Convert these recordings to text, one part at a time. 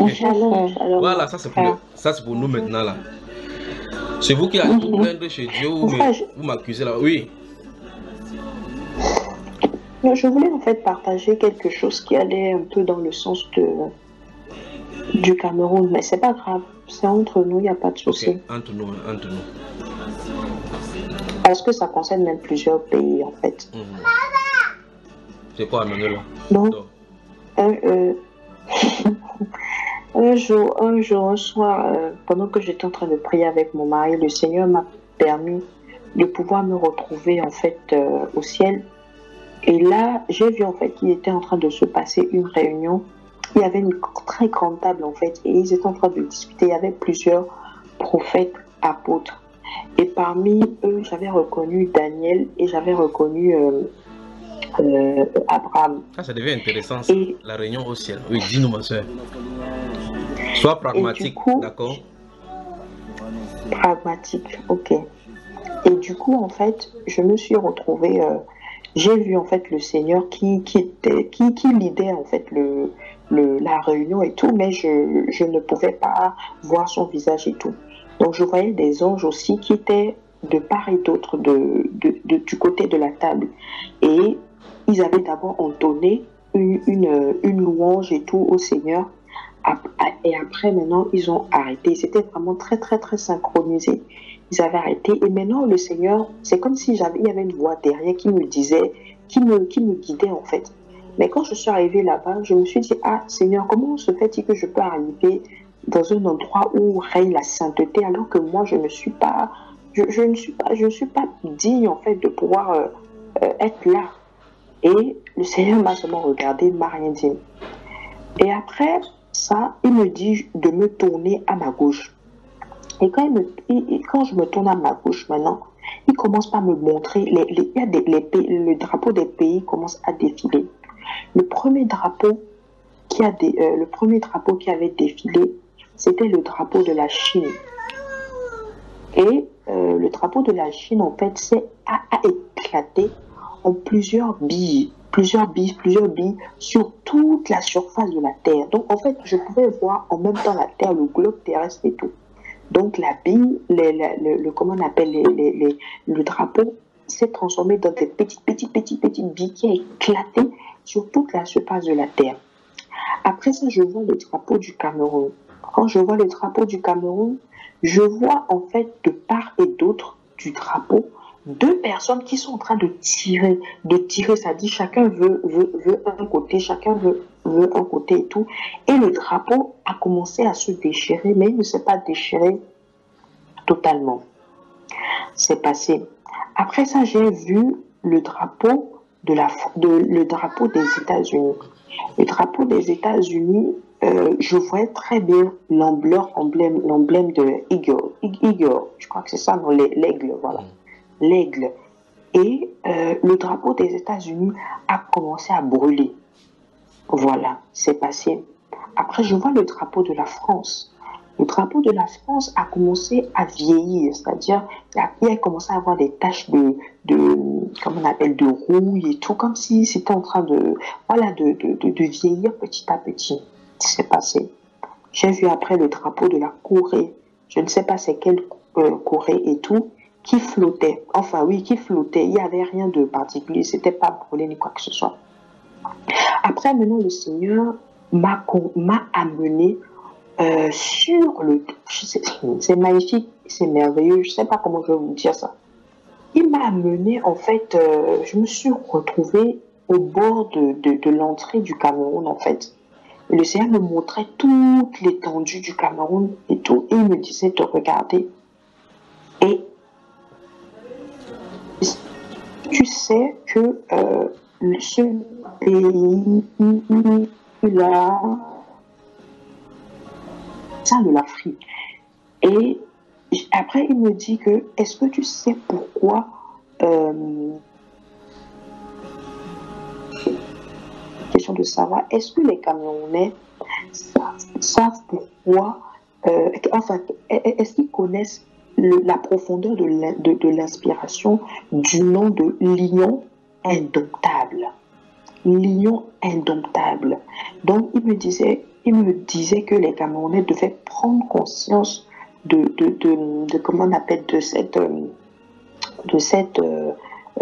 Shalom, shalom, mon Voilà, frère. ça c'est pour nous maintenant là. C'est vous qui allez vous plaindre chez Dieu ou Mon frère, vous m'accusez là. Oui. je voulais en fait partager quelque chose qui allait un peu dans le sens du Cameroun, mais c'est pas grave, c'est entre nous, il n'y a pas de Ok, souci. entre nous, entre nous. Parce que ça concerne même plusieurs pays en fait. C'est quoi amener là? Donc, Donc, un, un soir, pendant que j'étais en train de prier avec mon mari, le Seigneur m'a permis de pouvoir me retrouver en fait au ciel. Et là, j'ai vu en fait qu'il était en train de se passer une réunion. Il y avait une très grande table en fait et ils étaient en train de discuter. Il y avait plusieurs prophètes, apôtres. Et parmi eux, j'avais reconnu Daniel et j'avais reconnu Abraham. ça devient intéressant ça. Et, La réunion au ciel. Oui, dis-nous ma soeur. Sois et du pragmatique, coup, d'accord? pragmatique, ok. Et du coup, en fait, je me suis retrouvée, j'ai vu en fait le Seigneur qui lidait en fait la réunion et tout, mais je ne pouvais pas voir son visage et tout. Donc je voyais des anges aussi qui étaient de part et d'autre du côté de la table. Et ils avaient d'abord entonné une louange et tout au Seigneur. Et après, maintenant, ils ont arrêté. C'était vraiment très, très, très synchronisé. Ils avaient arrêté. Et maintenant, le Seigneur, c'est comme si il y avait une voix derrière qui me disait, qui me guidait en fait. Mais quand je suis arrivée là-bas, je me suis dit, ah Seigneur, comment se fait-il que je peux arriver dans un endroit où règne la sainteté alors que moi, je ne suis pas, je ne suis pas digne en fait de pouvoir être là. Et le Seigneur m'a seulement regardé, il m'a rien dit. Et après ça, il me dit de me tourner à ma gauche. Et quand je me tourne à ma gauche maintenant, il commence par me montrer, il y a le drapeau des pays commence à défiler. Le premier drapeau le premier drapeau qui avait défilé, c'était le drapeau de la Chine. Et le drapeau de la Chine, en fait, a éclaté en plusieurs billes sur toute la surface de la Terre. Donc, en fait, je pouvais voir en même temps la Terre, le globe terrestre et tout. Donc, la bille, comment on appelle le drapeau, s'est transformé dans des petites billes qui ont éclaté sur toute la surface de la Terre. Après ça, je vois le drapeau du Cameroun. Quand je vois le drapeau du Cameroun, je vois en fait de part et d'autre du drapeau deux personnes qui sont en train de tirer, ça dit chacun veut un côté, veut un côté et tout. Et le drapeau a commencé à se déchirer, mais il ne s'est pas déchiré totalement. C'est passé. Après ça, j'ai vu le drapeau le drapeau des États-Unis. Le drapeau des États-Unis, je voyais très bien l'emblème de Eagle, je crois que c'est ça, non, l'aigle, voilà. L'aigle. Et le drapeau des États-Unis a commencé à brûler. Voilà, c'est passé. Après, je vois le drapeau de la France. Le drapeau de la France a commencé à vieillir, c'est-à-dire il a commencé à avoir des taches comment on appelle, de rouille et tout, comme si c'était en train voilà, de vieillir petit à petit. C'est passé. J'ai vu après le drapeau de la Corée. Je ne sais pas c'est quelle Corée et tout, qui flottait. Enfin oui, qui flottait. Il n'y avait rien de particulier. C'était pas brûlé ni quoi que ce soit. Après, maintenant, le Seigneur m'a amené sur c'est magnifique, c'est merveilleux, je ne sais pas comment je vais vous dire ça. Il m'a amené, en fait, je me suis retrouvée au bord de l'entrée du Cameroun, en fait. Et le Seigneur me montrait toute l'étendue du Cameroun et tout, et il me disait de regarder. Et tu sais que ce pays-là, ça de l'Afrique. Et après, il me dit que, est-ce que tu sais pourquoi question de savoir, est-ce que les Camerounais savent pourquoi, enfin, est-ce qu'ils connaissent la profondeur de l'inspiration du nom de lion indomptable? lion indomptable. Donc, il me disait que les Camerounais devaient prendre conscience de comment on appelle,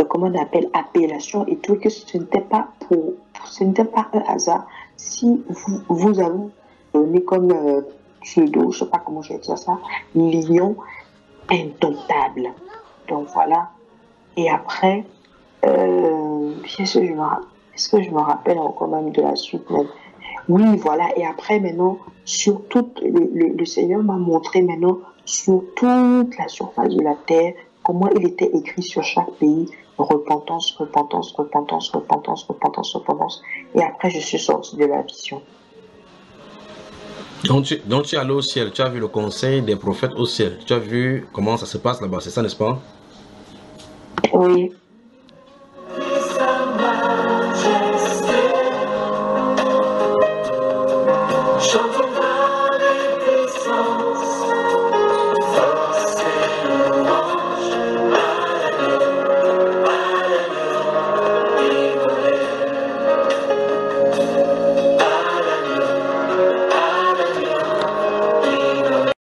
comment on appelle, appellation et tout, et que ce n'était pas un hasard si vous avez donné comme pseudo, je sais pas comment je vais dire ça, lion indomptable. Donc voilà. Et après, est-ce que je me rappelle encore même de la suite même? Oui, voilà. Et après, maintenant, le Seigneur m'a montré maintenant sur toute la surface de la terre comment il était écrit sur chaque pays: repentance, repentance, repentance, repentance, repentance, repentance. Et après, je suis sorti de la vision. Donc tu es allé au ciel, tu as vu le conseil des prophètes au ciel, tu as vu comment ça se passe là-bas, c'est ça, n'est-ce pas? Oui.